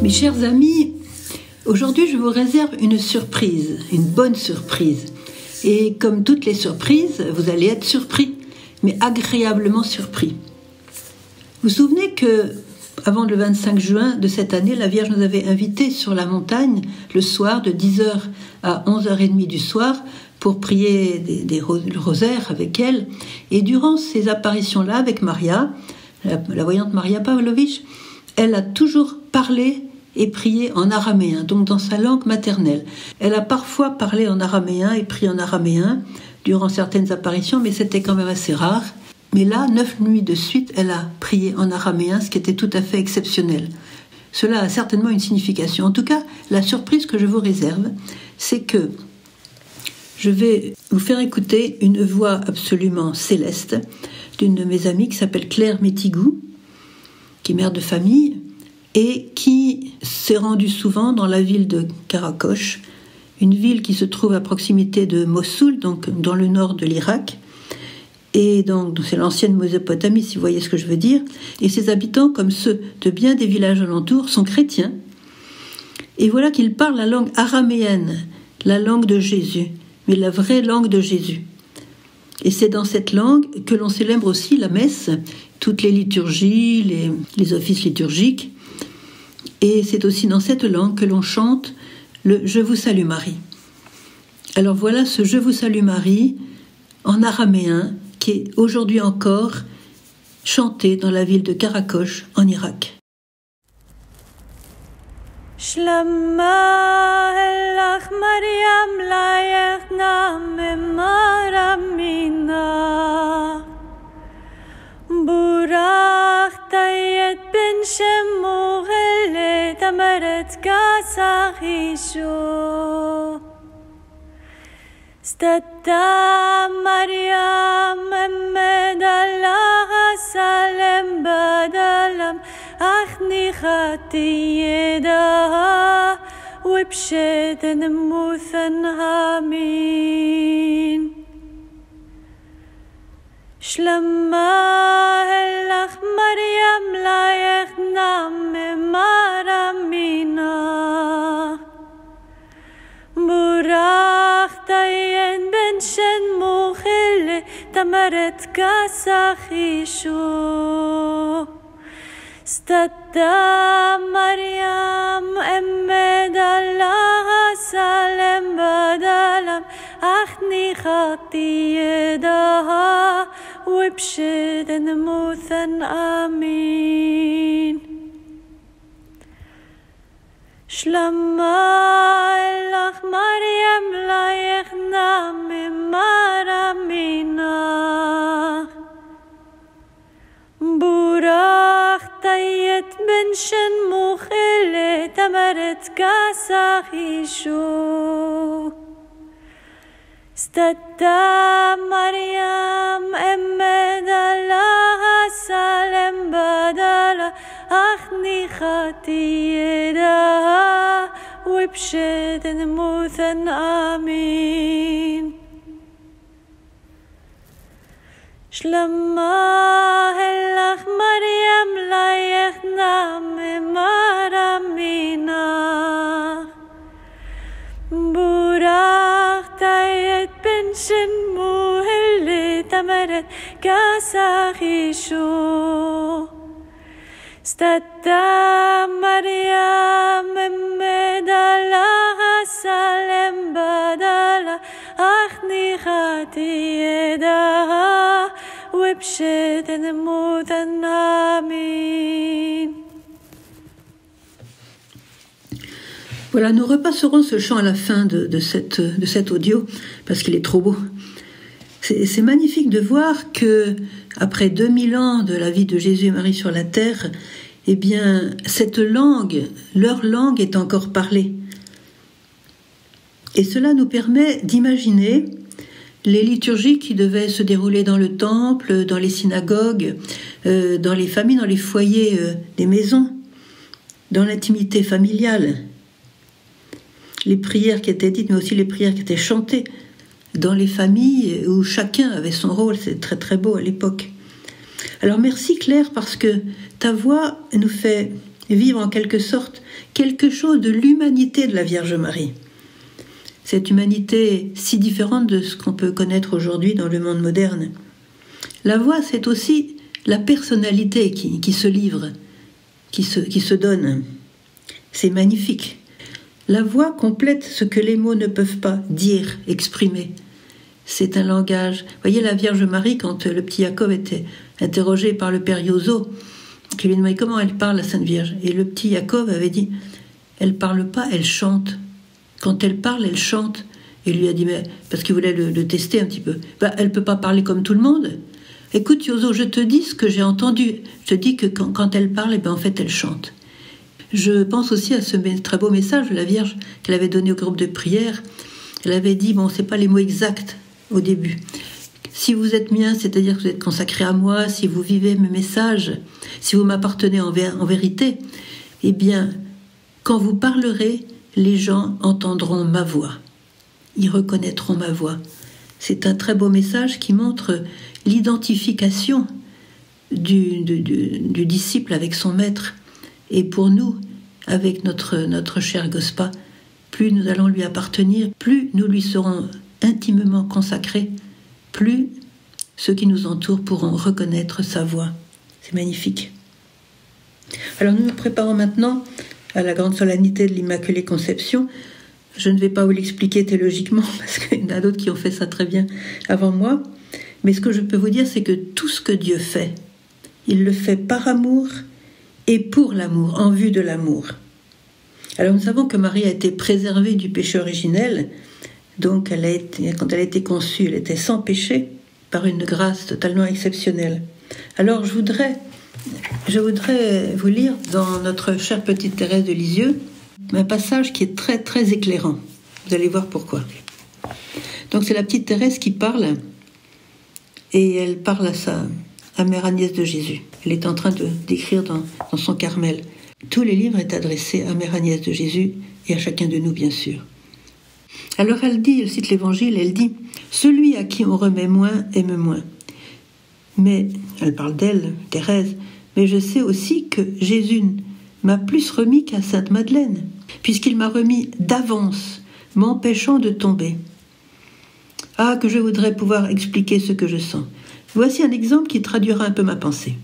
Mes chers amis, aujourd'hui je vous réserve une surprise, une bonne surprise. Et comme toutes les surprises, vous allez être surpris, mais agréablement surpris. Vous vous souvenez que, avant le 25 juin de cette année, la Vierge nous avait invités sur la montagne le soir de 10h à 11h30 du soir pour prier le rosaire avec elle. Et durant ces apparitions-là avec Maria, la voyante Maria Pavlovich, elle a toujours parlé et prié en araméen, donc dans sa langue maternelle. Elle a parfois parlé en araméen et prié en araméen durant certaines apparitions, mais c'était quand même assez rare. Mais là, 9 nuits de suite, elle a prié en araméen, ce qui était tout à fait exceptionnel. Cela a certainement une signification. En tout cas, la surprise que je vous réserve, c'est que je vais vous faire écouter une voix absolument céleste d'une de mes amies qui s'appelle Claire Métigou, qui est mère de famille, et qui s'est rendue souvent dans la ville de Karakosh, une ville qui se trouve à proximité de Mossoul, donc dans le nord de l'Irak. Et donc, c'est l'ancienne Mésopotamie, si vous voyez ce que je veux dire. Et ses habitants, comme ceux de bien des villages alentours, sont chrétiens. Et voilà qu'ils parlent la langue araméenne, la langue de Jésus, mais la vraie langue de Jésus. Et c'est dans cette langue que l'on célèbre aussi la messe, toutes les liturgies, les offices liturgiques. Et c'est aussi dans cette langue que l'on chante le « Je vous salue Marie ». Alors voilà ce « Je vous salue Marie » en araméen qui est aujourd'hui encore chanté dans la ville de Karakosh en Irak. Shlama elach Mariam layech na'am maramina Burach tayet ben shemo helet amaret kasachisho Stata Mariam emed Allah salem badalam Ach nichati yedah Wibshet nemuthan amin Shlama elach Mariam layech na'am maramina Burach tayen ben shen mochele Tamaret kasachisho Stata Mariam emed Allah salem badalam Ach nichati yedah Wibshet nemuthan amin Shlama elach Mariam layech na'am maramina Burach tayet ben shen mochele Tamaret kasachisho Stata Mariam emed Allah salem badala Ach nichati yedah Wibshet nemuthan amin Shlama elach Mariam layech na'am maramina Burach tayet ben shen mohele Tamaret kasachisho Stata Mariam emed Allah salem badala Ach nichati yedah Wibshet nemuthan amin Voilà, nous repasserons ce chant à la fin de cet audio, parce qu'il est trop beau. C'est magnifique de voir que, après 2000 ans de la vie de Jésus et Marie sur la terre, eh bien, cette langue, leur langue est encore parlée. Et cela nous permet d'imaginer les liturgies qui devaient se dérouler dans le temple, dans les synagogues, dans les familles, dans les foyers des maisons, dans l'intimité familiale. Les prières qui étaient dites, mais aussi les prières qui étaient chantées dans les familles où chacun avait son rôle. C'est très très beau à l'époque. Alors merci Claire, parce que ta voix nous fait vivre en quelque sorte quelque chose de l'humanité de la Vierge Marie. Cette humanité si différente de ce qu'on peut connaître aujourd'hui dans le monde moderne. La voix, c'est aussi la personnalité qui se livre, qui se donne. C'est magnifique. La voix complète ce que les mots ne peuvent pas dire, exprimer. C'est un langage. Vous voyez la Vierge Marie, quand le petit Jacob était interrogé par le père Yozo, qui lui demandait comment elle parle, la Sainte Vierge. Et le petit Jacob avait dit, elle parle pas, elle chante. Quand elle parle, elle chante. Et il lui a dit, mais parce qu'il voulait le tester un petit peu. Elle peut pas parler comme tout le monde. Écoute Yozo, je te dis ce que j'ai entendu. Je te dis que quand elle parle, en fait, elle chante. Je pense aussi à ce très beau message de la Vierge qu'elle avait donné au groupe de prière. Elle avait dit, c'est pas les mots exacts au début. Si vous êtes mien, c'est-à-dire que vous êtes consacré à moi, si vous vivez mes messages, si vous m'appartenez en vérité, eh bien, quand vous parlerez, les gens entendront ma voix. Ils reconnaîtront ma voix. C'est un très beau message qui montre l'identification du disciple avec son maître. Et pour nous, avec notre cher Gospa, plus nous allons lui appartenir, plus nous lui serons intimement consacrés, plus ceux qui nous entourent pourront reconnaître sa voix. C'est magnifique. Alors nous nous préparons maintenant à la grande solennité de l'Immaculée Conception. Je ne vais pas vous l'expliquer théologiquement, parce qu'il y en a d'autres qui ont fait ça très bien avant moi. Mais ce que je peux vous dire, c'est que tout ce que Dieu fait, il le fait par amour et pour l'amour, en vue de l'amour. Alors nous savons que Marie a été préservée du péché originel, donc quand elle a été conçue, elle était sans péché, par une grâce totalement exceptionnelle. Alors je voudrais vous lire dans notre chère petite Thérèse de Lisieux un passage qui est très très éclairant. Vous allez voir pourquoi. Donc c'est la petite Thérèse qui parle, et elle parle à Mère Agnès de Jésus. Elle est en train d'écrire dans son Carmel. Tous les livres sont adressés à Mère Agnès de Jésus et à chacun de nous, bien sûr. Alors elle cite l'Évangile, elle dit « Celui à qui on remet moins aime moins ». Mais, elle parle d'elle, Thérèse, mais je sais aussi que Jésus m'a plus remis qu'à Sainte Madeleine, puisqu'il m'a remis d'avance, m'empêchant de tomber. Ah, que je voudrais pouvoir expliquer ce que je sens. Voici un exemple qui traduira un peu ma pensée.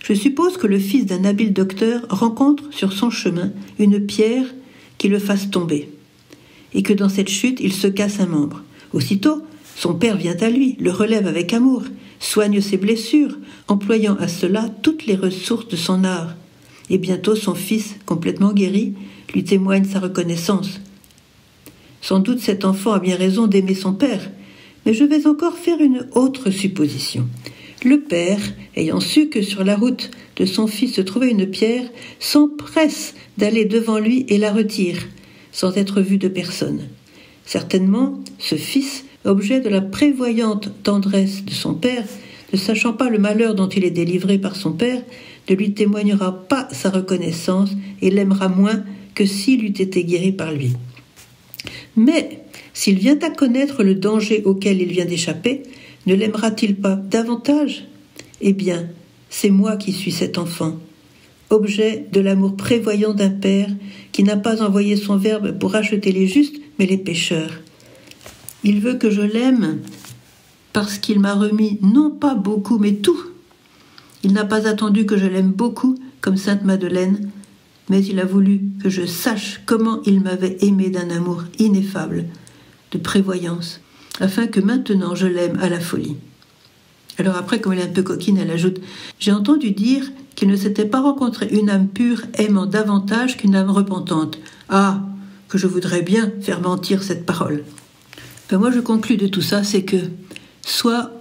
Je suppose que le fils d'un habile docteur rencontre sur son chemin une pierre qui le fasse tomber, et que dans cette chute, il se casse un membre. Aussitôt, son père vient à lui, le relève avec amour, soigne ses blessures, employant à cela toutes les ressources de son art. Et bientôt, son fils, complètement guéri, lui témoigne sa reconnaissance. Sans doute cet enfant a bien raison d'aimer son père, mais je vais encore faire une autre supposition. Le père, ayant su que sur la route de son fils se trouvait une pierre, s'empresse d'aller devant lui et la retire, sans être vu de personne. Certainement, ce fils, objet de la prévoyante tendresse de son père, ne sachant pas le malheur dont il est délivré par son père, ne lui témoignera pas sa reconnaissance et l'aimera moins que s'il eût été guéri par lui. Mais, s'il vient à connaître le danger auquel il vient d'échapper, ne l'aimera-t-il pas davantage ? Eh bien, c'est moi qui suis cet enfant, objet de l'amour prévoyant d'un père qui n'a pas envoyé son Verbe pour racheter les justes, mais les pécheurs. Il veut que je l'aime parce qu'il m'a remis non pas beaucoup, mais tout. Il n'a pas attendu que je l'aime beaucoup, comme Sainte Madeleine, mais il a voulu que je sache comment il m'avait aimé d'un amour ineffable, de prévoyance, afin que maintenant je l'aime à la folie. Alors après, comme elle est un peu coquine, elle ajoute « J'ai entendu dire qu'il ne s'était pas rencontré une âme pure aimant davantage qu'une âme repentante. Ah, que je voudrais bien faire mentir cette parole. » Moi, je conclus de tout ça, c'est que soit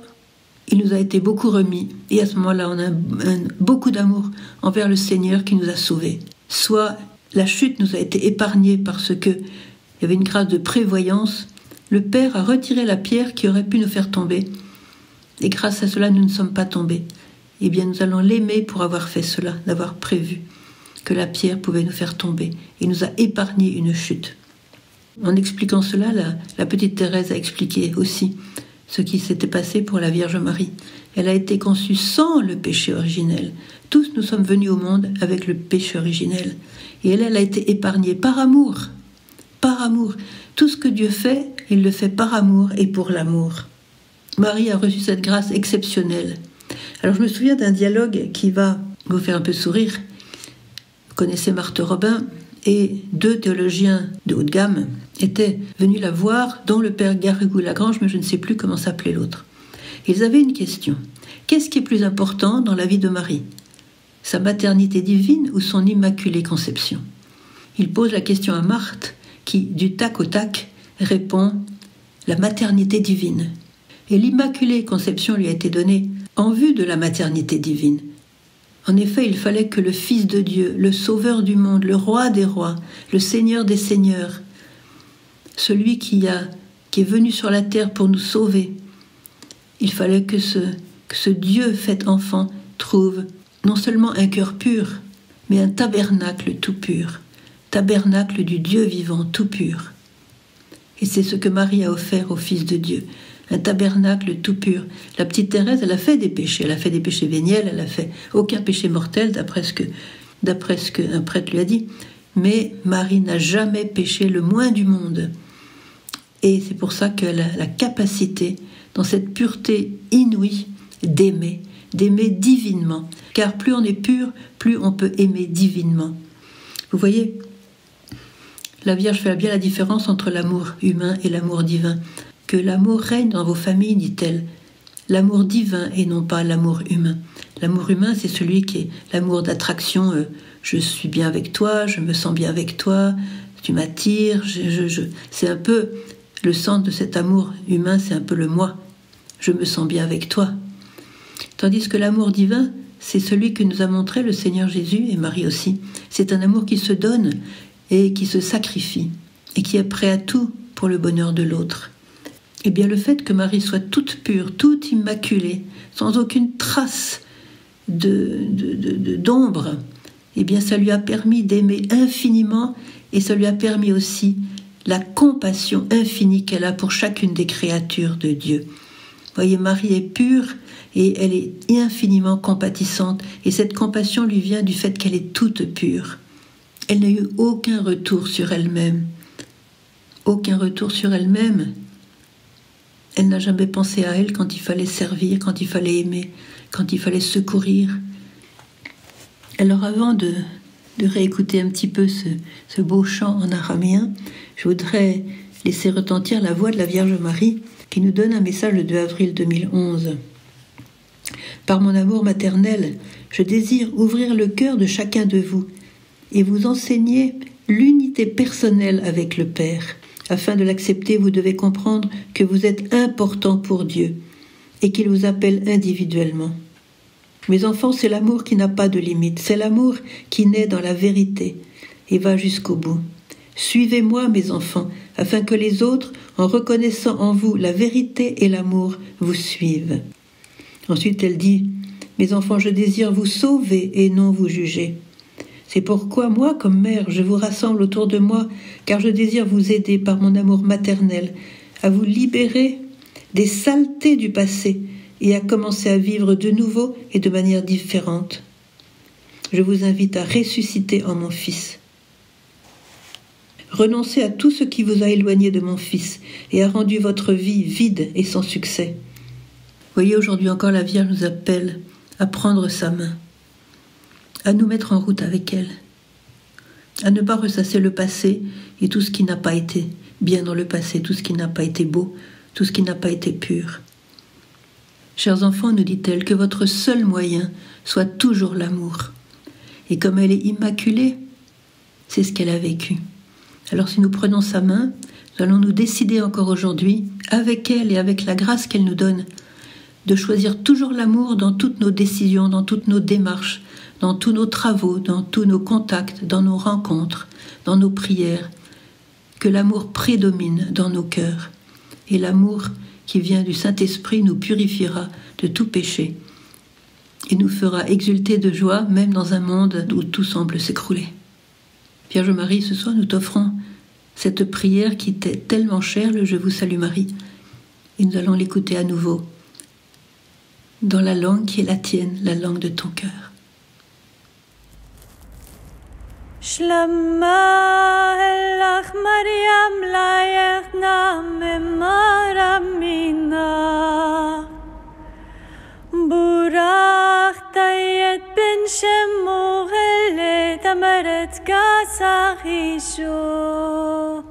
il nous a été beaucoup remis, et à ce moment-là, on a beaucoup d'amour envers le Seigneur qui nous a sauvés. Soit la chute nous a été épargnée parce qu'il y avait une grâce de prévoyance. Le Père a retiré la pierre qui aurait pu nous faire tomber. Et grâce à cela, nous ne sommes pas tombés. Eh bien, nous allons l'aimer pour avoir fait cela, d'avoir prévu que la pierre pouvait nous faire tomber. Il nous a épargné une chute. En expliquant cela, la petite Thérèse a expliqué aussi ce qui s'était passé pour la Vierge Marie. Elle a été conçue sans le péché originel. Tous nous sommes venus au monde avec le péché originel. Et elle a été épargnée par amour. Par amour. Tout ce que Dieu fait, il le fait par amour et pour l'amour. Marie a reçu cette grâce exceptionnelle. Alors je me souviens d'un dialogue qui va vous faire un peu sourire. Vous connaissez Marthe Robin, et 2 théologiens de haut de gamme étaient venus la voir, dont le père Garrigou-Lagrange, mais je ne sais plus comment s'appelait l'autre. Ils avaient une question. Qu'est-ce qui est plus important dans la vie de Marie ? Sa maternité divine ou son immaculée conception ? Il pose la question à Marthe, qui, du tac au tac, répond « la maternité divine ». Et l'immaculée conception lui a été donnée en vue de la maternité divine. En effet, il fallait que le Fils de Dieu, le Sauveur du monde, le Roi des rois, le Seigneur des seigneurs, celui qui est venu sur la terre pour nous sauver, il fallait que ce Dieu fait enfant trouve non seulement un cœur pur, mais un tabernacle tout pur, tabernacle du Dieu vivant tout pur. Et c'est ce que Marie a offert au Fils de Dieu, un tabernacle tout pur. La petite Thérèse, elle a fait des péchés. Elle a fait des péchés véniels, elle a fait aucun péché mortel, d'après ce qu'un prêtre lui a dit. Mais Marie n'a jamais péché le moins du monde. Et c'est pour ça qu'elle a la capacité, dans cette pureté inouïe, d'aimer divinement. Car plus on est pur, plus on peut aimer divinement. Vous voyez, la Vierge fait bien la différence entre l'amour humain et l'amour divin. Que l'amour règne dans vos familles, dit-elle. L'amour divin et non pas l'amour humain. L'amour humain, c'est celui qui est l'amour d'attraction. Je suis bien avec toi, je me sens bien avec toi, tu m'attires. C'est un peu le centre de cet amour humain, c'est un peu le moi. Je me sens bien avec toi. Tandis que l'amour divin, c'est celui que nous a montré le Seigneur Jésus et Marie aussi. C'est un amour qui se donne et qui se sacrifie et qui est prêt à tout pour le bonheur de l'autre. Eh bien, le fait que Marie soit toute pure, toute immaculée, sans aucune trace d'ombre, eh bien, ça lui a permis d'aimer infiniment et ça lui a permis aussi la compassion infinie qu'elle a pour chacune des créatures de Dieu. Vous voyez, Marie est pure et elle est infiniment compatissante et cette compassion lui vient du fait qu'elle est toute pure. Elle n'a eu aucun retour sur elle-même. Aucun retour sur elle-même. Elle n'a jamais pensé à elle quand il fallait servir, quand il fallait aimer, quand il fallait secourir. Alors avant de réécouter un petit peu ce beau chant en araméen, je voudrais laisser retentir la voix de la Vierge Marie qui nous donne un message le 2 avril 2011. Par mon amour maternel, je désire ouvrir le cœur de chacun de vous et vous enseigner l'unité personnelle avec le Père. Afin de l'accepter, vous devez comprendre que vous êtes important pour Dieu et qu'il vous appelle individuellement. Mes enfants, c'est l'amour qui n'a pas de limite, c'est l'amour qui naît dans la vérité et va jusqu'au bout. Suivez-moi, mes enfants, afin que les autres, en reconnaissant en vous la vérité et l'amour, vous suivent. Ensuite, elle dit, mes enfants, je désire vous sauver et non vous juger. C'est pourquoi moi, comme mère, je vous rassemble autour de moi, car je désire vous aider par mon amour maternel à vous libérer des saletés du passé et à commencer à vivre de nouveau et de manière différente. Je vous invite à ressusciter en mon Fils. Renoncez à tout ce qui vous a éloigné de mon Fils et a rendu votre vie vide et sans succès. Voyez, aujourd'hui encore, la Vierge nous appelle à prendre sa main, à nous mettre en route avec elle, à ne pas ressasser le passé et tout ce qui n'a pas été bien dans le passé, tout ce qui n'a pas été beau, tout ce qui n'a pas été pur. Chers enfants, nous dit-elle, que votre seul moyen soit toujours l'amour. Et comme elle est immaculée, c'est ce qu'elle a vécu. Alors si nous prenons sa main, nous allons nous décider encore aujourd'hui, avec elle et avec la grâce qu'elle nous donne, de choisir toujours l'amour dans toutes nos décisions, dans toutes nos démarches, dans tous nos travaux, dans tous nos contacts, dans nos rencontres, dans nos prières, que l'amour prédomine dans nos cœurs. Et l'amour qui vient du Saint-Esprit nous purifiera de tout péché et nous fera exulter de joie, même dans un monde où tout semble s'écrouler. Vierge Marie, ce soir, nous t'offrons cette prière qui t'est tellement chère, le Je vous salue Marie, Et nous allons l'écouter à nouveau dans la langue qui est la tienne, la langue de ton cœur. Shlama elach Maryam layech namemar amina Burachta et ben shemuch elet ameret kasach isho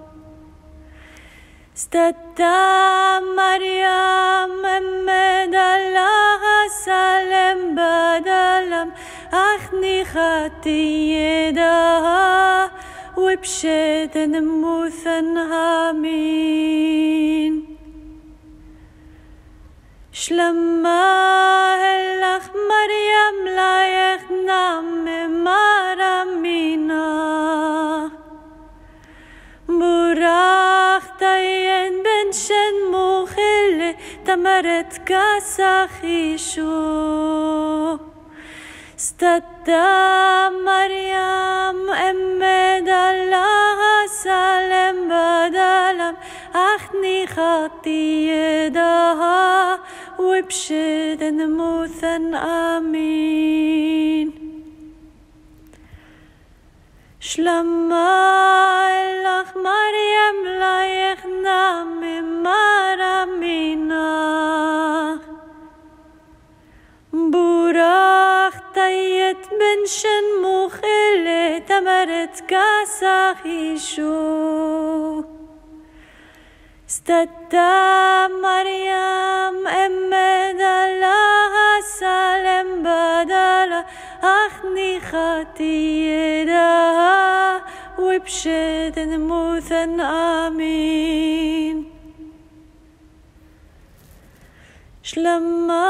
Stata Maryam emed Allah salem badalam Ach nichati yedaha Wipshet nemuthan amin Shlama elach Maryam layech namemar amina Burachta yen ben shen muchele Tamaret kasach isho Stata Maryam emed Allah salem badalam Ach nichati yedaha Wipshet nemuthan amin Shlama elach Maryam layech namemar amina Burachta et ben shen muchele Tamaret kasach isho Stata Maryam emed Allah salem badala Ach nichati yedaha Wipshet nemuthan amin Shlama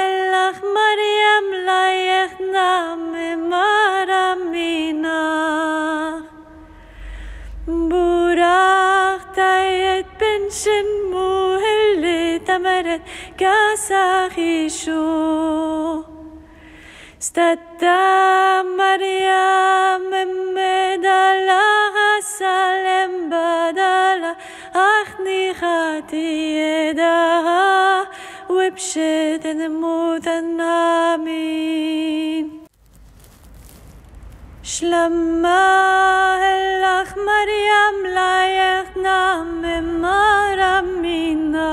elach Maryam layech namemar amina Burachta et ben shen muchele Tamaret kasach isho Stata Maryam emed Allah salem badala Ach nichati yedaha Wipshet nemuthan amin Shlama elach Maryam layech namemar amina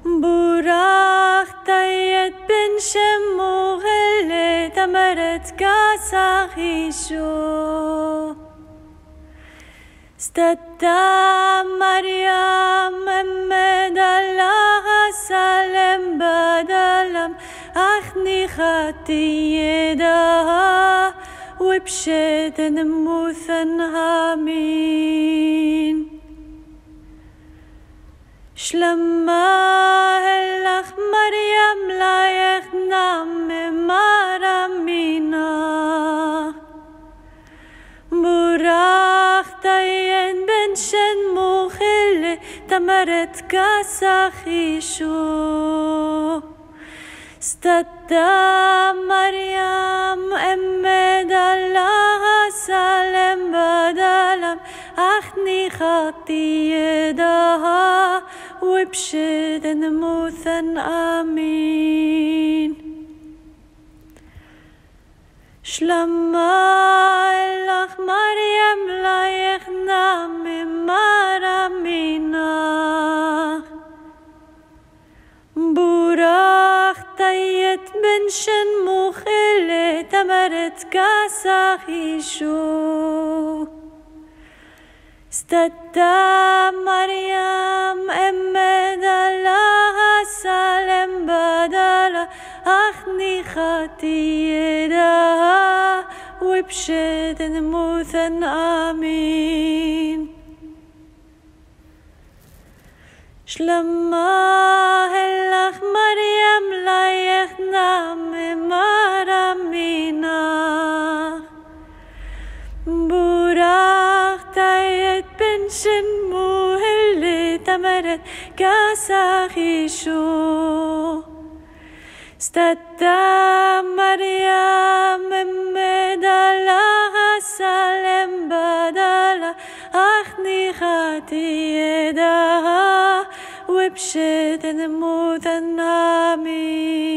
Burachta et ben shemuch elet Tamaret kasach isho Stata Maryam emed Allah salem badalam Ach nichati yedaha Wipshet nemuthan amin Shlama elach Maryam layech namemar amina Burachta yen ben shen muchele Tamaret kasach isho Stata Maryam emed Allah salem badalam Ach nichati yedaha Wipshet nemuthan amin Shlama elach Maryam layech namemar amina Burachta et ben shen muchele Tamaret kasach isho Stata Maryam emed Allah salem badala Ach nichati yedaha Wipshet nemuthan amin Shlama elach Maryam layech namemar amina Burachta et ben shen muchele Tamaret kasach isho Stata Maryam emed Allah salem badala Ach nichati yedaha Shit in the mood and Nami.